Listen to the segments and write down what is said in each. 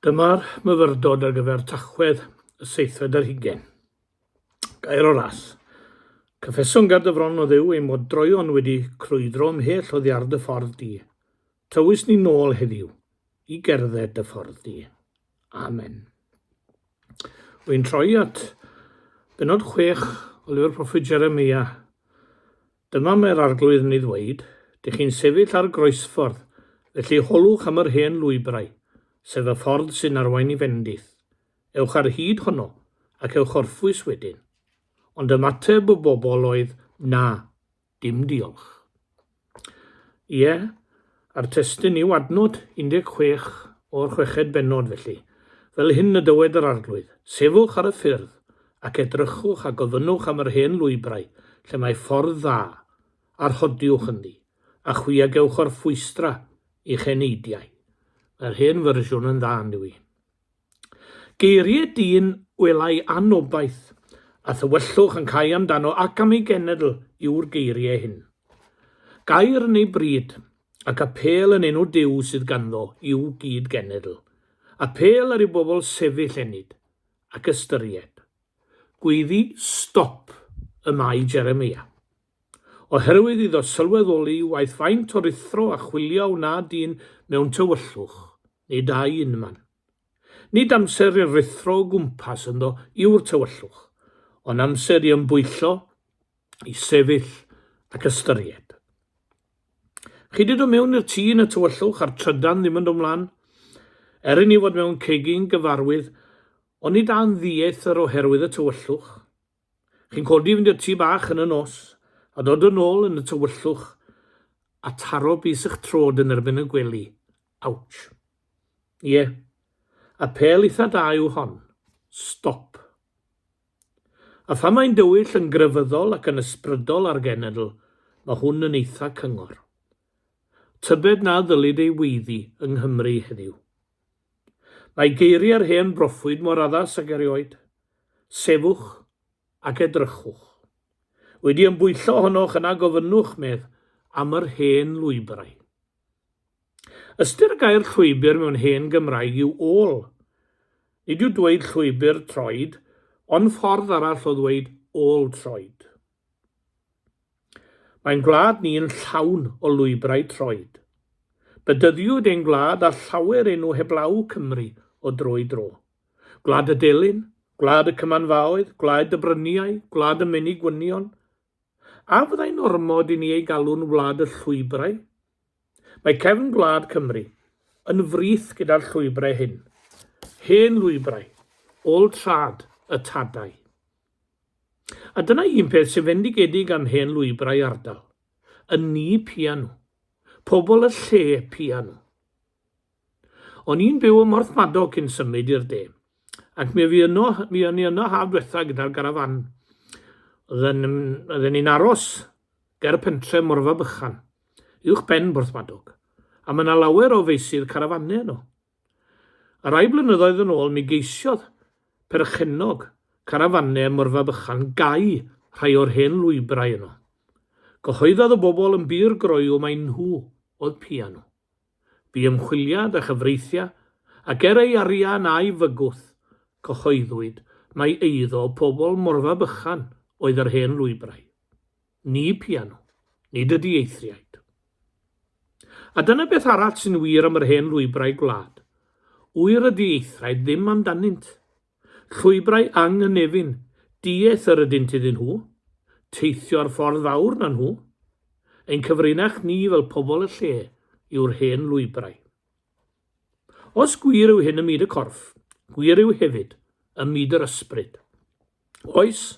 Dyma'r myfyrdod ar gyfer Tachwedd y 7th ar 20. Gair o ras. Cyffeswn Gardefron o Dduw ein mod droion wedi crwydro ymhell o ddiard y ffordd di. Tywys ni nôl heddiw i gerdded y ffordd di. Amen. Wy'n troi at benod 6 o lyfr proffwyd Jeremia. Dyma mae'r arglwydd yn ei ddweud, dych chi'n sefyll ar groesffordd, felly holwch am yr hen lwybrau, sef y ffordd sy'n arwain i fendith. Ewch ar hyd honno ac ewch orffwys wedyn. Ond ymateb o bobl oedd, na, dim diolch. Ie, ar testyn i'w adnod 16 o'r 6 benod felly. Fel hyn y dywed yr arglwydd, sefwch ar y ffyrdd ac edrychwch a gofynnwch am yr hen lwybrau, lle mae ffordd dda, arhodiwch ynddi, a chwiagewch o'r ffwystra i'ch eneidiau. Mae'r hen fersiwn yn dda yn dwi. Geiriau dyn welai anobaith, a thywyllwch yn cael amdano ac am ei genedl yw'r geiriau hyn. Gair yn ei bryd, ac apel yn enw Duw sydd ganddo yw gyd genedl. Apel ar ei bobl sefyll enid, ac ystyried. Gweiddi stop y mae Jeremia. Oherwydd iddo sylweddoli waith faint o rithro a chwilio wna dyn mewn tywyllwch, neu dau unman. Nid amser i'r rithro o gwmpas ynddo yw'r tywyllwch, ond amser i ymbwyllo, i sefyll ac ystyried. Chi dod o mewn i'r tŷ yn y tywyllwch a'r trydan ddim yn dod ymlaen, i ni fod mewn cegin gyfarwydd, ond nid a'n ddiethyr oherwydd y tywyllwch. Chi'n codi fynd i'r tŷ bach yn y nos, a dod yn ôl yn y tywyllwch, a taro bys eich troed yn erbyn y gwely. Ouch. Ie, apel eitha da yw hon. Stop. A pha mae'n dywyll yn grefyddol ac yn ysbrydol ar genedl, mae hwn yn eitha cyngor. Tybed na ddylid ei weiddi yng Nghymru heddiw. Mae geiriau'r hen broffwyd mor addas ag erioed. Sefwch ac edrychwch. Wedi ymbwyllo honnoch yna gofynnwch medd am yr hen lwybrau. Ystyr y gair llwybr mewn hen Gymraeg yw ôl. Nid yw dweud llwybr troed, ond ffordd arall o ddweud ôl troed. Mae'n gwlad ni yn llawn o lwybrau troed. Bedyddiwyd ein gwlad a llawer enw heblaw Cymru o dro i dro. Gwlad y Delyn, gwlad y Cymanfaoedd, gwlad y Bryniau, gwlad y Menigwynion. A fyddai'n ormod i ni ei galw'n wlad y llwybrau? Mae cefn gwlad Cymru yn frith gyda'r llwybrau hyn. Hen lwybrau, ôl trad y tadau. A dyna un peth sy'n fendigedig am hen lwybrau ardal. Yn ni piano. Pobl y lle piano. O'n i'n byw ym Morthmadog cyn symud i'r de, ac mi o'n i yno haf diwetha gyda'r garafan. Oedden ni'n aros ger pentre Morfa Bychan, uwch ben Morthmadog, a mae yna lawer o feisydd carafanau yno. A rai blynyddoedd yn ôl mi geisiodd perchenog carafanau Morfa Bychan gau rhai o'r hen lwybrau yno. Gyhoeddodd y bobl yn byr groew mae nhw oedd piano. Bu ymchwiliad a chyfreithia, ac ei arian a'i fygwth, cyhoeddwyd mae eiddo pobl Morfa Bychan oedd yr hen lwybrau. Ni piano, nid y dieithriaid. A dyna beth arall sy'n wir am yr hen lwybrau gwlad. Wyr y dieithriaid ddim amdanynt. Llwybrau angenefin, dieth yr ydynt iddyn nhw, teithio'r ffordd fawr na nhw. Ein cyfrinach ni fel pobl y lle yw'r hen lwybrau. Os gwir yw hyn ym myd y corff, gwir yw hefyd ym myd yr ysbryd. Oes,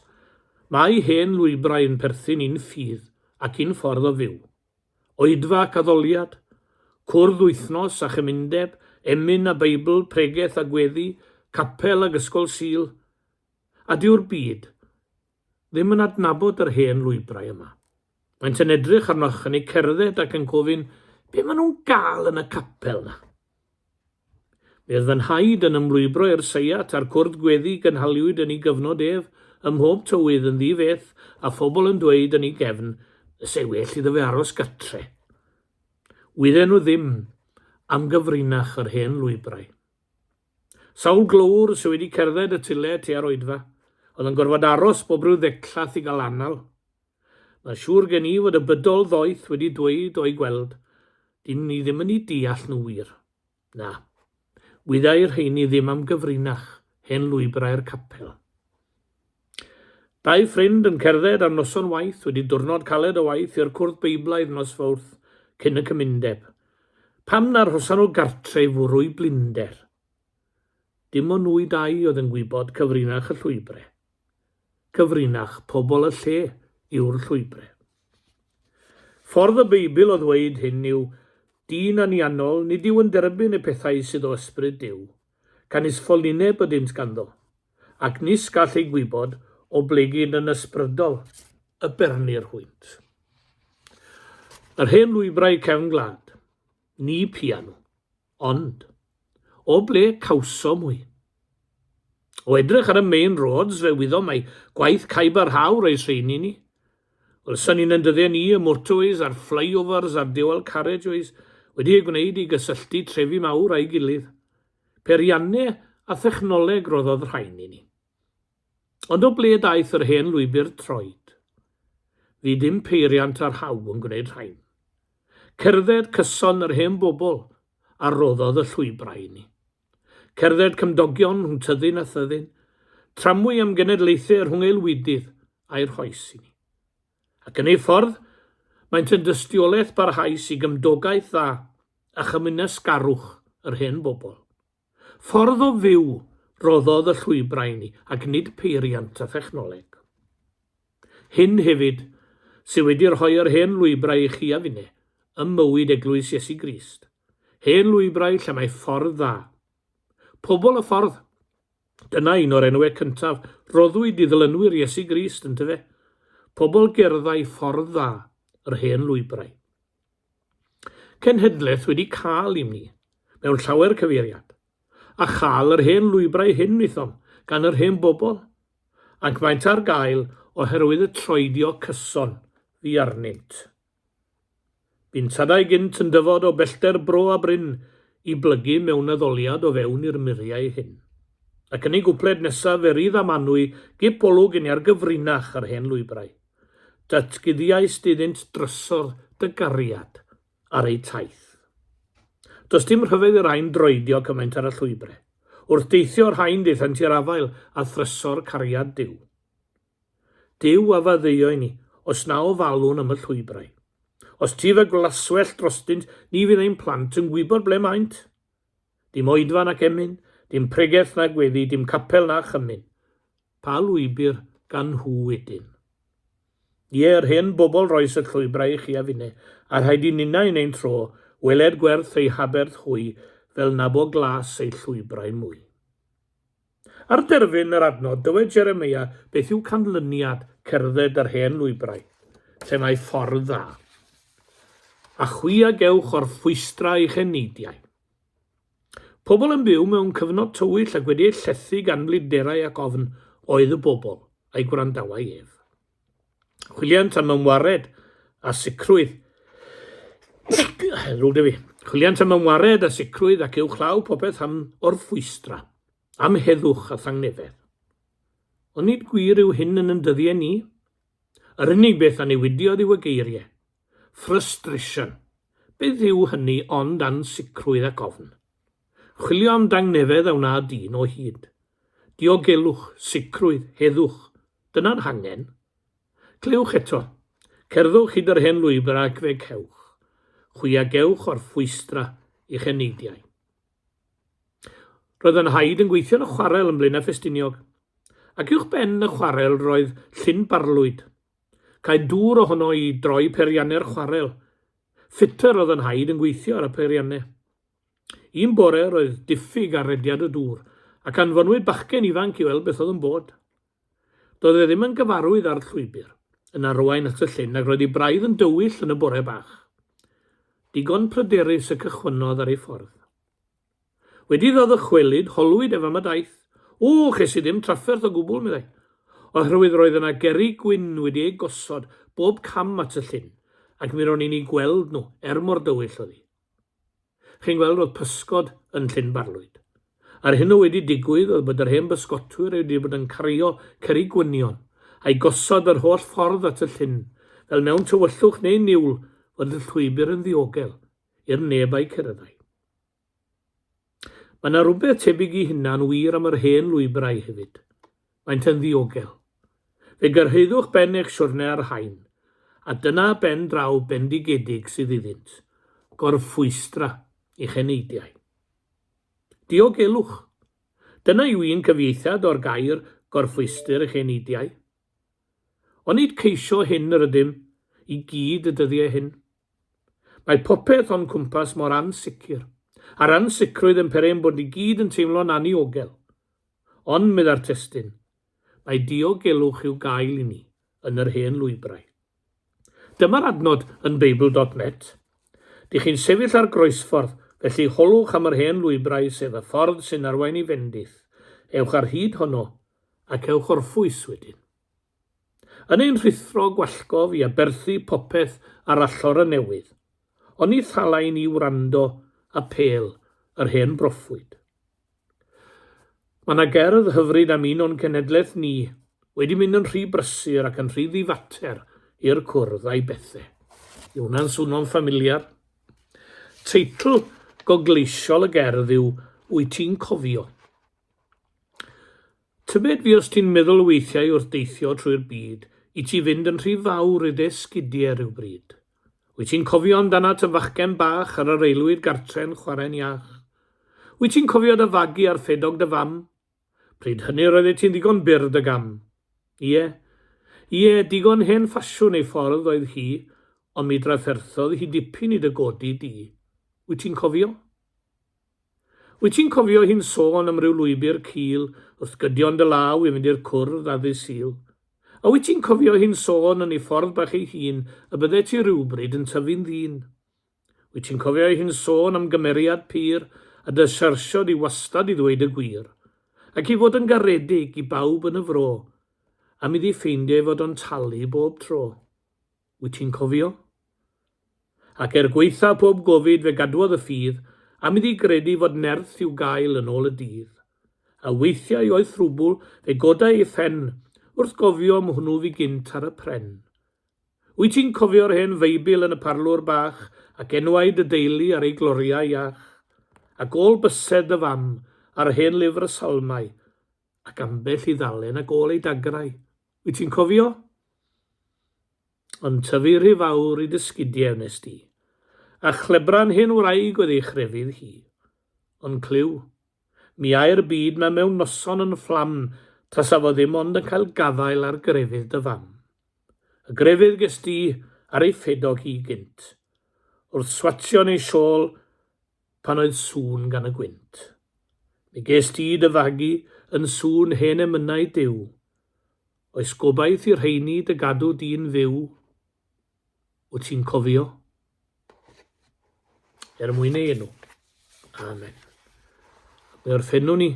mae hen lwybrau yn perthyn un ffydd ac un ffordd o fyw. Oedfa ac addoliad, cwrdd wythnos a chymundeb, emyn a beibl, pregeth a gweddi, capel ag ysgol sil, a dyw'r byd ddim yn adnabod yr hen lwybrau yma. Maent yn edrych arnoch yn ei cerdded ac yn gofyn, be maen nhw'n gael yn y capel na? Mi oedd fy nhaid yn ymlwybro i'r seiat a'r cwrdd gweddi gynhaliwyd yn ei gyfnod ef, ym mhob tywydd yn ddifeth, a phobl yn dweud yn ei gefn, ysai well iddo fe aros gatre. Wydden nhw ddim am gyfrinach yr hen lwybrau. Sawl glwr sydd wedi cerdded y tyle tua'r oedfa, oedd yn gorfod aros bob rhyw ddeclath i gael anal. Mae siŵr gen i fod y bydol ddoeth wedi dweud o'i gweld, dyn ni ddim yn ei deall nhw wir. Na, wyddai'r rheini ddim am gyfrinach, Hen Lwybrau'r capel. Dau ffrind yn cerdded ar noson waith wedi diwrnod caled o waith i'r cwrdd beiblaidd nos Fawrth cyn y cymundeb. Pam na'r hosan o gartre i fwrw blinder? Dim ond nhw i dau oedd yn gwybod cyfrinach y llwybrau. Cyfrinach pobl y lle yw'r llwybrau. Ffordd y Beibl o ddweud hyn yw dyn aniannol nid yw yn derbyn y pethau sydd o ysbryd Duw, gan isfolineb ydynt ganddo, ac nis gall ei gwybod o blegyn yn ysbrydol y berni'r hwynt. Yr Hen Lwybrau cefn glad, ni piano, ond o ble cawso mwy. O edrych ar y main roads fe wyddo mae gwaith caib ar hawr ei treini ni. Wylson ni'n dyddiau ni y motorways a'r flyovers a'r dual carriageways wedi ei gwneud i gysylltu trefi mawr a'i gilydd. Periannau a thechnoleg roddodd rhain i ni. Ond o ble daeth yr Hen Lwybr troed? Fi dim peiriant ar haw yn gwneud rhain. Cerdded cyson yr hen bobl a roddodd y llwybrau i ni. Cerdded cymdogion rhwng tyddyn a thyddyn, tramwy am genedlaethau rhwng eilwydydd a'r hoes i ni. Ac yn ei ffordd, maent yn dystiolaeth barhaus i gymdogaeth dda a chymunysgarwch yr hen bobl. Ffordd o fyw roddodd y llwybrau ni ac nid peiriant a thechnoleg. Hyn hefyd sydd wedi rhoi yr Hen Lwybrau i chi a finne ym mywyd Eglwys Iesu Grist. Hen Lwybrau lle mae ffordd dda. Pobl y ffordd. Dyna un o'r enwau cyntaf roddwyd i ddilynwyr Iesu Grist yn tyfe. Pobl gerddau ffordd dda, yr Hen Lwybrau. Cenhedlaeth wedi cael i ni mewn llawer cyfeiriad, a chael yr Hen Lwybrau hyn withom gan yr hen bobl, ac maent ar gael oherwydd y troedio cyson fi arnynt. Bu'n tadau gynt yn dyfod o bellter bro a bryn i blygu mewn addoliad o fewn i'r muriau hyn. Ac yn ei gwpled nesaf ferydd a manwy gip olwg yn ar gyfrinach yr Hen Lwybrau. Datguddiais diddynt drysor dy gariad ar ei taith. Does dim rhyfedd yr hain droedio cymaint ar y llwybrau. Wrth deithio'r hain deithant i'r afael a thryso'r cariad Duw. Duw a faddeuo ni os na o falwn am y llwybrau. Os ti fe glaswell drostynt, ni fydd ein plant yn gwybod ble maent. Dim oedfan ac emyn, dim pregeth na gweddi, dim capel na chymyn. Pa lwybr gan hw wedyn. Yr hen bobl roes y llwybrau i chi a finne, a rhaid i nina yn ein tro, weled gwerth ei haberth hwy, fel nabo glas ei llwybrau mwy. Ar derfyn yr adnod, dywed Jeremia beth yw canlyniad cerdded yr Hen Lwybrau, lle mae ffordd dda. A chwi a gewch o'r ffwystra i'ch eneidiau. Pobl yn byw mewn cyfnod tywyll ac wedi llethu gan bliderau ac ofn oedd y bobl a'i gwrandawau ef. Chwiliant am ymwared a sicrwydd. Chwiliant am ymwared a sicrwydd ac uwchlaw popeth am o'r ffwystra, am heddwch a thangnefedd. Ond nid gwir yw hyn yn dyddiau ni. Yr unig beth a newidiodd yw y geiriau. Frustration. Beth yw hynny ond ansicrwydd ac ofn? Chwilio am dangnefedd a wna dyn o hyd. Diogelwch, sicrwydd, heddwch. Dyna'n hangen. Clewch eto. Cerddwch hyd yr Hen Lwybrau ac fe cewch. Chwi a gewch o'r ffwystra i'ch eneidiau. Roedd yn haid yn gweithio yn y chwarel yn Blaenau Ffestiniog. Ac uwch ben y chwarel roedd llyn barlwyd. Cael dŵr ohono i droi periannau'r chwarel. Ffitter oedd yn haid yn gweithio ar y periannau. Un bore roedd diffyg arrediad y dŵr ac anfonwyd bachgen ifanc i weld beth oedd yn bod. Doedd e ddim yn gyfarwydd ar llwybr yn arwain at y llyn ac roedd ei braidd yn dywyll yn y bore bach. Digon pryderus y cychwynodd ar ei ffordd. Wedi ddod y chwelyd, holwyd efo am y daith. O, ches i ddim trafferth o gwbl, meddai. Oherwydd roedd yna geri gwyn wedi ei gosod bob cam at y llyn, ac mi ro'n i'n ei gweld nhw mor dywyll oedd hi. Chi'n gweld oedd pysgod yn llyn barlwyd. Ar hyn o wedi digwydd oedd bod yr hen bysgotwyr wedi bod yn cario ceri gwynion a'i gosod yr holl ffordd at y llyn, fel mewn tywyllwch neu niwl fod y llwybr yn ddiogel i'r nebau cyrraddau. Mae yna rhywbeth tebyg i hynna'n wir am yr hen lwybrau hefyd. Maent yn ddiogel. Fe gyrhaeddwch ben eich siwrne ar hain, a dyna ben draw bendigedig sydd iddynt, gorffwystra i'ch heneidiau. Diogelwch. Dyna yw un cyfieithiad o'r gair gorffwystr eich heneidiau. Ond nid ceisio hyn yr ydym i gyd y dyddiau hyn. Mae popeth o'n cwmpas mor ansicr, a'r ansicrwydd yn peren bod ni gyd yn teimlo'n aniogel. Ond, medda'r testun, mae diogelwch i'w gael i ni yn yr hen lwybrau. Dyma'r adnod yn Beibl.net. Dych chi'n sefyll ar groesffordd, felly holwch am yr hen lwybrau sef y ffordd sy'n arwain i fendith. Ewch ar hyd honno ac ewch orffwys wedyn. Yn ein rhithro gwallgof i aberthu popeth ar allor y newydd, ond ni thalai ni wrando a pel yr hen broffwyd. Mae yna gerdd hyfryd am un o'n cenedlaeth ni wedi mynd yn rhy brysur ac yn rhy ddifater i'r cwrdd a'i bethau. Yw hwnna'n swnio'n ffamiliar? Teitl gogleisiol y gerdd yw Wyt ti'n cofio? Tybed fi os ti'n meddwl weithiau wrth deithio trwy'r byd i ti fynd yn rhy fawr i ddesgidiau rhyw bryd. Wyt ti'n cofio amdana dy fachgen bach ar yr eilwyd gartre'n chwarae'n iach? Wyt ti'n cofio dy fagu ar ffedog dy fam? Pryd hynny roeddet ti'n ddigon byrd y gam. Ie, digon hen ffasiwn ei ffordd oedd hi, ond mi drafferthodd hi dipyn i dy godi di. Wyt ti'n cofio? Wyt ti'n cofio hi'n sôn am ryw lwybr cil wrth gydion dy law i fynd i'r cwrdd a ddy sil? A wyt ti'n cofio hi'n sôn yn ei ffordd bach ei hun y bydde ti rhywbryd yn tyfu'n ddyn? Wyt ti'n cofio hi'n sôn am gymeriad pyr a dy syrsiod i wastad i ddweud y gwir, ac i fod yn garedig i bawb yn y fro, a mi ddi ffeindio fod o'n talu bob tro. Wyt ti'n cofio? Ac gweitha pob gofid fe gadwodd y ffydd, a mi ddi gredu fod nerth i'w gael yn ôl y dydd. A weithiau oedd thrwbl fe godau ei phen, wrth gofio am hwnnw fi gynt ar y pren. Wyt ti'n cofio'r hen feibl yn y parlwr bach ac enwau dy deulu ar ei gloriau iach, ac ôl bysed y fam ar hen lyfr y salmau, ac ambell i ddalen ac ôl ei dagrau. Wyt ti'n cofio? Ond tyfu rhy fawr i dysgidiau nes di, a chlebran hen wraig oedd ei chrefydd hi. Ond clyw, mi ai'r byd mae mewn noson yn fflam, tas a fo ddim ond yn cael gafael ar grefydd dy fam. Y grefydd ges di ar ei ffedog hi gynt, wrth swatio'n ei siôl pan oedd sŵn gan y gwynt. Mi ges di dy fagu yn sŵn hen emynau Duw, oes gobaith i'r rheini dy gadw di'n fyw. Wyt ti'n cofio? Mwyn ei enw. Amen. Fe orffennwn ni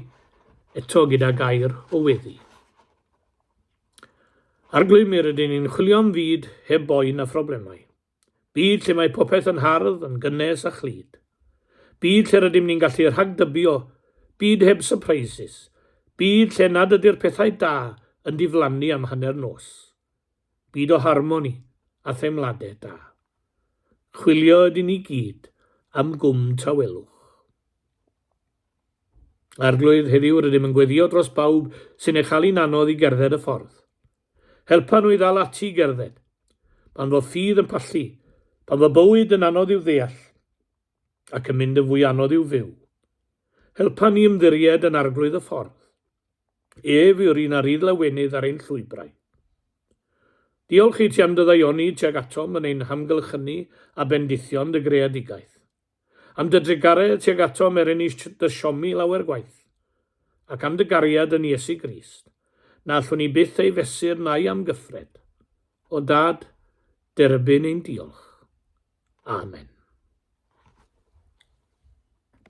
eto gyda gair o weddi. Ar glwymir ydyn ni'n chwilio am fyd heb boen a phroblemau. Byd lle mae popeth yn hardd, yn gynnes a chlyd. Byd lle rydym ni'n gallu rhagdybio, byd heb surprises. Byd lle nad ydy'r pethau da yn diflannu am hanner nos. Byd o harmoni a theimladau da. Chwilio ydyn ni gyd am gwm tawelwch. Arglwydd heddiw rydym yn gweddio dros bawb sy'n ei chael i'n anodd i gerdded y ffordd. Helpa nhw i ddal ati i gerdded, pan fo ffydd yn pallu, pan fo bywyd yn anodd i'w ddeall, ac yn mynd yn fwy anodd i'w fyw. Helpa ni ymddiried yn arglwydd y ffordd. Ef yw'r un ar idd lawenydd ar ein llwybrau. Diolch i ti am dy ddaioni tuag atom yn ein hamgylchynu a bendithion dy greadigaeth. Am dy drigarau tuag atom i dy siomi lawer gwaith, ac am dy gariad yn Iesu Grist, na allwn ni byth ei fesur nai am gyffred. O Dad, derbyn ein diolch. Amen.